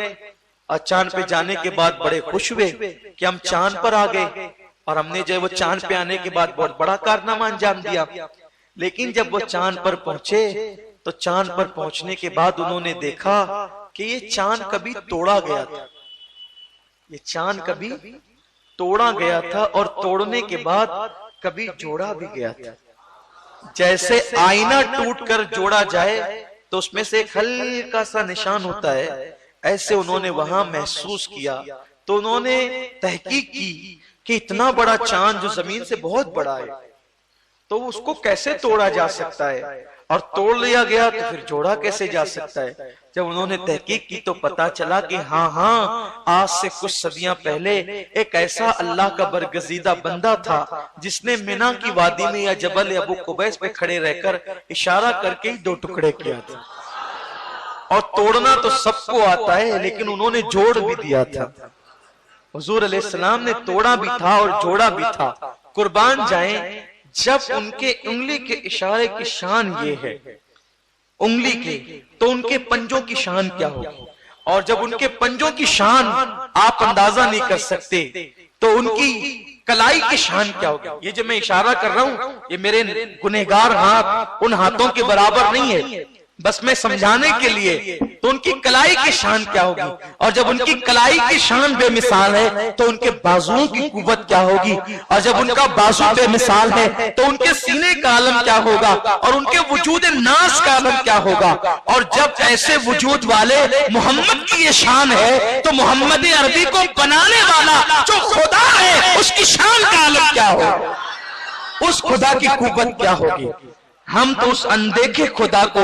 گئے اور چاند پہ جانے کے بعد بڑے خوش ہوئے کہ ہم چاند پر آ گئے، اور ہم نے جو ہے وہ چاند پہ آنے کے بعد بہت بڑا کارنامہ انجام دیا۔ لیکن جب وہ چاند پر پہنچے تو چاند پر پہنچنے کے بعد انہوں نے دیکھا کہ یہ چاند کبھی توڑا گیا تھا، یہ چاند کبھی توڑا گیا تھا، اور توڑنے کے بعد کبھی جوڑا بھی گیا تھا۔ جیسے آئینہ ٹوٹ کر جوڑا جائے تو اس میں سے ایک ہلکا سا نشان ہوتا ہے، ایسے انہوں نے وہاں محسوس کیا۔ تو انہوں نے تحقیق کی کہ اتنا بڑا چاند جو زمین سے بہت بڑا ہے تو اس کو کیسے توڑا جا سکتا ہے، اور توڑ لیا گیا تو پھر جوڑا کیسے جا سکتا ہے۔ جب انہوں نے تحقیق کی تو پتا چلا کہ ہاں آج سے کچھ صدیاں پہلے ایک ایسا اللہ کا برگزیدہ بندہ تھا جس نے مینا کی وادی میں یا جبل ابو قبیس پہ کھڑے رہ کر اشارہ کر کے ہی 2 ٹکڑے کیا تھا۔ اور توڑنا تو سب کو آتا ہے لیکن انہوں نے جوڑ بھی دیا تھا۔ حضور علیہ السلام نے توڑا بھی تھا اور جوڑا بھی تھا۔ قربان جائیں، جب ان کے انگلی کے اشارے کی شان یہ ہے انگلی کے، تو ان کے پنجوں کی شان کیا ہوگی، اور جب ان کے پنجوں کی شان آپ اندازہ نہیں کر سکتے تو ان کی کلائی کی شان کیا ہوگی۔ یہ جو میں اشارہ کر رہا ہوں یہ میرے گنہگار ہاتھ ان ہاتھوں کے برابر نہیں ہے، بس میں سمجھانے کے لیے۔ تو ان کی کلائی کی شان کیا ہوگی، اور جب ان کی کلائی کی شان بے مثال ہے تو ان کے بازوؤں کی قوت کیا ہوگی، اور جب ان کا بازو بے مثال ہے تو ان کے سینے کا عالم کیا ہوگا، اور ان کے وجود ناز کا عالم کیا ہوگا۔ اور جب ایسے وجود والے محمد کی یہ شان ہے تو محمد عربی کو بنانے والا جو خدا ہے اس کی شان کا عالم کیا ہوگا، اس خدا کی قوت کیا ہوگی۔ ہم تو اس اندیکھے خدا کو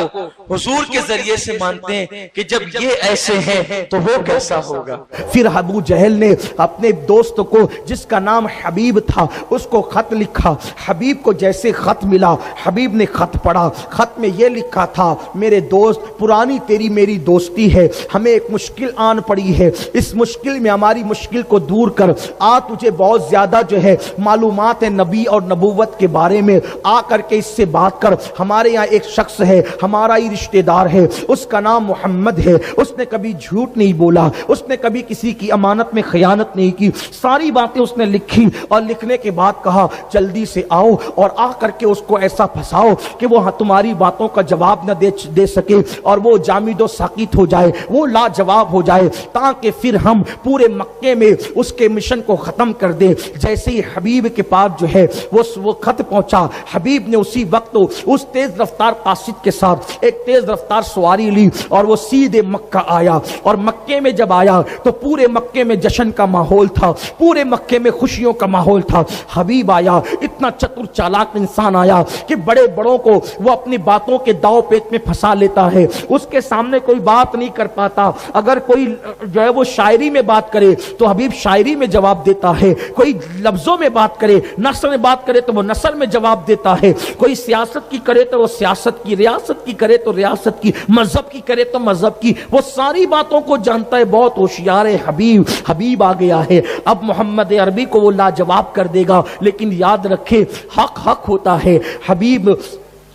حضور کے ذریعے سے مانتے ہیں کہ جب یہ ایسے ہیں تو وہ کیسا ہوگا۔ پھر ابو جہل نے اپنے دوست کو جس کا نام حبیب تھا اس کو خط لکھا۔ حبیب کو جیسے خط ملا، حبیب نے خط پڑھا۔ خط میں یہ لکھا تھا، میرے دوست، پرانی تیری میری دوستی ہے، ہمیں ایک مشکل آن پڑی ہے، اس مشکل میں ہماری مشکل کو دور کر آ، تجھے بہت زیادہ جو ہے معلومات ہے نبی اور نبوت کے بارے میں، آ کر کے اس سے بات کر۔ ہمارے یہاں ایک شخص ہے، ہمارا ہی رشتہ دار ہے، اس کا نام محمد ہے، اس نے کبھی جھوٹ نہیں بولا، اس نے کبھی کسی کی امانت میں خیانت نہیں کی۔ ساری باتیں اس نے لکھی، اور لکھنے کے بعد کہا جلدی سے آؤ اور آ کر کے اس کو ایسا پھنساؤ کہ وہ تمہاری باتوں کا جواب نہ دے سکے، اور وہ جامد و ساقط ہو جائے، وہ لاجواب ہو جائے، تاکہ پھر ہم پورے مکے میں اس کے مشن کو ختم کر دیں۔ جیسے ہی حبیب کے پاس جو ہے وہ خط پہنچا، حبیب نے اسی وقت اس تیز رفتار قاصد کے ساتھ ایک تیز رفتار سواری لی اور وہ سیدھے مکہ آیا۔ اور مکے میں جب آیا تو پورے مکے میں جشن کا ماحول تھا، پورے مکے میں خوشیوں کا ماحول تھا۔ حبیب آیا، اتنا چتر چالاک انسان آیا کہ بڑے بڑوں کو وہ اپنی باتوں کے داؤ پیچ میں پھنسا لیتا ہے، اس کے سامنے کوئی بات نہیں کر پاتا۔ اگر کوئی جو ہے وہ شاعری میں بات کرے تو حبیب شاعری میں جواب دیتا ہے، کوئی لفظوں میں بات کرے، نثر میں بات کرے تو وہ نثر میں جواب دیتا ہے، کوئی سیاست کی کرے تو وہ سیاست کی، ریاست کی کرے تو ریاست کی، مذہب کی کرے تو مذہب کی، وہ ساری باتوں کو جانتا ہے، بہت ہوشیار ہے حبیب۔ حبیب آ گیا ہے، اب محمد عربی کو وہ لاجواب کر دے گا، لیکن یاد رکھے حق حق ہوتا ہے۔ حبیب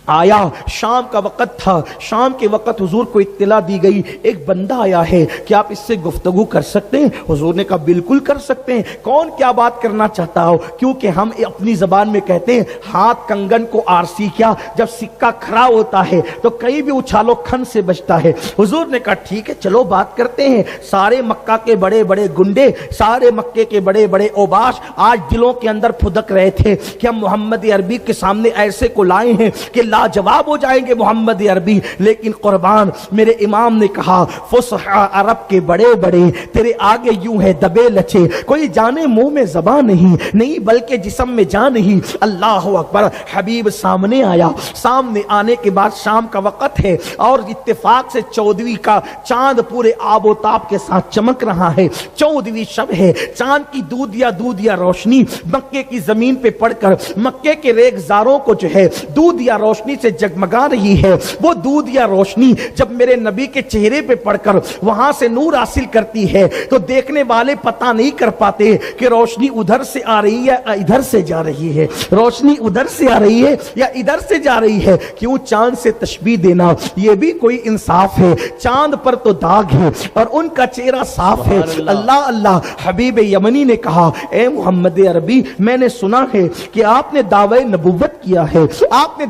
آیا، شام کا وقت تھا، شام کے وقت حضور کو اطلاع دی گئی ایک بندہ آیا ہے، کیا آپ اس سے گفتگو کر سکتے ہیں؟ حضور نے کہا بالکل کر سکتے ہیں، کون کیا بات کرنا چاہتا ہو؟ کیونکہ ہم اپنی زبان میں کہتے ہیں ہاتھ کنگن کو آرسی کیا، جب سکہ کھڑا ہوتا ہے تو کہیں بھی اچھالو کھن سے بچتا ہے۔ حضور نے کہا ٹھیک ہے چلو بات کرتے ہیں۔ سارے مکہ کے بڑے بڑے گنڈے، سارے مکے کے بڑے بڑے اوباش آج دلوں کے اندر پھدک رہے تھے کہ ہم محمد عربی کے سامنے ایسے کو لائے ہیں کہ لاجواب ہو جائیں گے محمد عربی۔ لیکن قربان میرے امام نے کہا فصحا عرب کے بڑے بڑے تیرے آگے یوں ہے دبے لچے، کوئی جانے منہ میں زبان نہیں بلکہ جسم میں جان نہیں۔ اللہ اکبر۔ حبیب سامنے آیا، سامنے آنے کے بعد شام کا وقت ہے اور اتفاق سے 14ویں کا چاند پورے آب و تاب کے ساتھ چمک رہا ہے، 14ویں شب ہے، چاند کی دودیا روشنی مکے کی زمین پہ پڑ کر مکے کے ریگزاروں کو جو ہے دودیا روشنی روشنی سے جگمگا رہی ہے، وہ دودھ یا روشنی جب میرے نبی کے چہرے پہ پڑ کر وہاں سے نور حاصل کرتی ہے تو دیکھنے والے پتہ نہیں کر پاتے کہ روشنی ادھر سے آ رہی ہے یا ادھر سے جا رہی ہے، روشنی ادھر سے آ رہی ہے یا ادھر سے جا رہی ہے۔ کیوں چاند سے تشبیہ دینا، یہ بھی کوئی انصاف ہے؟ چاند پر تو داغ ہے اور ان کا چہرہ صاف ہے۔ اللہ اللہ، حبیب یمنی نے کہا اے محمد عربی، میں نے سنا ہے کہ آپ نے دعوی نبوت کیا ہے، آپ نے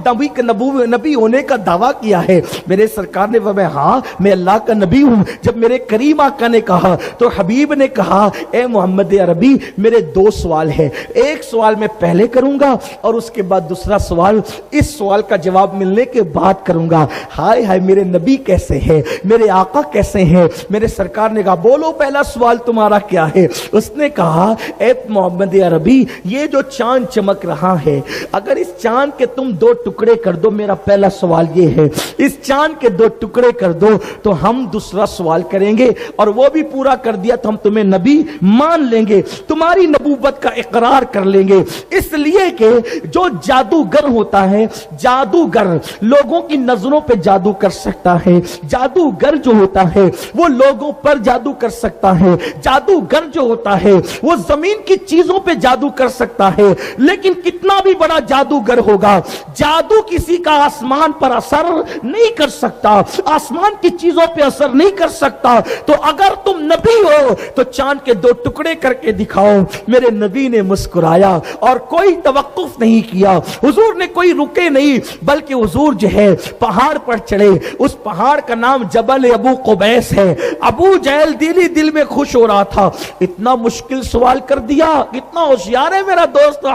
نبی ہونے کا دعویٰ کیا ہے۔ میرے سرکار نے فرمایا ہاں میں اللہ کا نبی ہوں۔ جب میرے کریم آقا نے کہا تو حبیب نے کہا اے محمد عربی، میرے دو سوال ہے، ایک سوال میں پہلے کروں گا اور اس کے بعد دوسرا سوال اس سوال کا جواب ملنے کے بعد کروں گا۔ ہائے ہائے میرے نبی کیسے ہیں، میرے آقا کیسے ہیں؟ میرے سرکار نے کہا بولو پہلا سوال تمہارا کیا ہے؟ اس نے کہا اے محمد عربی، یہ جو چاند چمک رہا ہے، اگر اس چاند کے تم دو ٹکڑے کر دو، میرا پہلا سوال یہ ہے، اس چاند کے دو ٹکڑے کر دو تو ہم دوسرا سوال کریں گے، اور وہ بھی پورا کر دیا تو ہم تمہیں نبی مان لیں گے، تمہاری نبوت کا اقرار کر لیں گے۔ اس لیے کہ جو جادوگر ہوتا ہے، جادوگر لوگوں کی نظروں پہ جادو کر سکتا ہے، جادوگر جو ہوتا ہے وہ لوگوں پر جادو کر سکتا ہے، جادوگر جو ہوتا ہے وہ زمین کی چیزوں پہ جادو کر سکتا ہے، لیکن کتنا بھی بڑا جادوگر ہوگا، جادو کسی کا آسمان پر اثر نہیں کر سکتا، آسمان کی چیزوں پہ اثر نہیں کر سکتا۔ تو اگر تم نبی ہو تو چاند کے دو ٹکڑے کر کے دکھاؤ۔ میرے نبی نے مسکرایا اور کوئی توقف نہیں کیا، حضور نے کوئی رکے نہیں، بلکہ حضور جو ہے پہاڑ پر چڑھے۔ اس پہاڑ کا نام جبل ابو قبیس ہے۔ ابو جہل دل میں خوش ہو رہا تھا، اتنا مشکل سوال کر دیا، کتنا ہوشیار ہے میرا دوست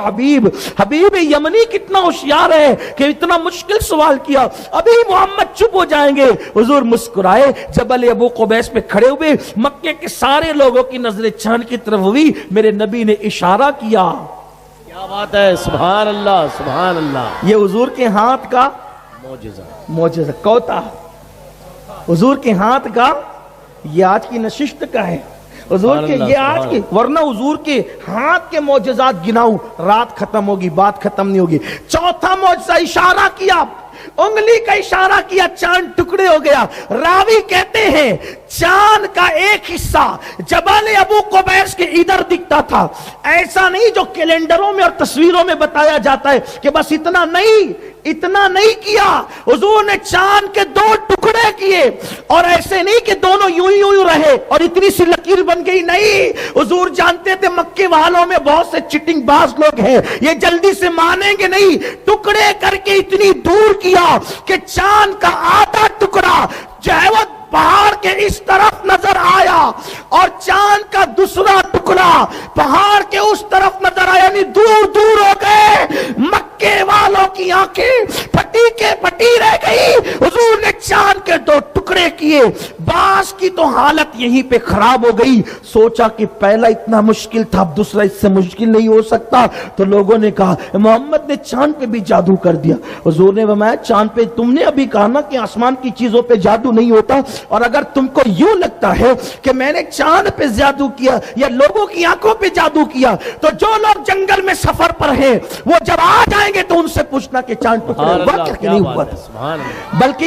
حبیب یمنی، کتنا ہوشیار ہے کہ اتنا مشکل سوال کیا، ابھی محمد چپ ہو جائیں گے۔ حضور مسکرائے، جبل ابو قبیس پہ کھڑے ہوئے، مکے کے سارے لوگوں کی نظریں چاند کی طرف ہوئی، میرے نبی نے اشارہ کیا۔ کیا بات ہے، سبحان اللہ سبحان اللہ، یہ حضور کے ہاتھ کا معجزہ کوتا، حضور کے ہاتھ کا، یہ آج کی نشست کا ہے، حضور کے یہ آج کے، ورنہ حضور کے ہاتھ کے معجزات گناؤں رات ختم ہوگی، بات ختم نہیں ہوگی۔ چوتھا معجزہ، اشارہ کیا، انگلی کا اشارہ کیا، چاند ٹکڑے ہو گیا۔ راوی کہتے ہیں چاند کا ایک حصہ جبل ابو قبیس کے ادھر دکھتا تھا، ایسا نہیں جو کیلنڈروں میں اور تصویروں میں بتایا جاتا ہے کہ بس اتنا نہیں کیا، حضور نے چاند کے دو ٹکڑے کیے، اور ایسے نہیں کہ دونوں یوں رہے اور اتنی سی لکیر بن گئی، نہیں، حضور جانتے تھے مکے والوں میں بہت سے چٹنگ باز لوگ ہیں، یہ جلدی سے مانیں گے نہیں، ٹکڑے کر کے اتنی دور کیا کہ چاند کا آدھا ٹکڑا جو ہے وہ پہاڑ کے اس طرف نظر آیا، اور چاند کا دوسرا ٹکڑا پہاڑ کے اس طرف نظر آیا، یعنی دور دور ہو گئے۔ مکے والوں کی آنکھیں پھٹی کے پھٹی رہ گئی۔ حضور نے چاند کے دو ٹکڑے کیے، باس کی تو حالت یہیں پہ خراب ہو گئی، سوچا کہ پہلا اتنا مشکل تھا، اب دوسرا اس سے مشکل نہیں ہو سکتا، تو لوگوں نے کہا محمد نے چاند پہ بھی جادو کر دیا۔ حضور نے فرمایا چاند پہ تم نے ابھی کہا نا کہ آسمان کی چیزوں پہ جادو نہیں ہوتا، اور اگر تم کو یوں لگتا ہے کہ میں نے چاند پہ جادو کیا یا لوگوں کی آنکھوں پہ جادو کیا، تو جو لوگ جنگل میں سفر پر ہیں وہ جب آ جائیں گے تو ان سے پوچھنا کہ چاند ٹکڑے ہوا کہ نہیں ہوا، بلکہ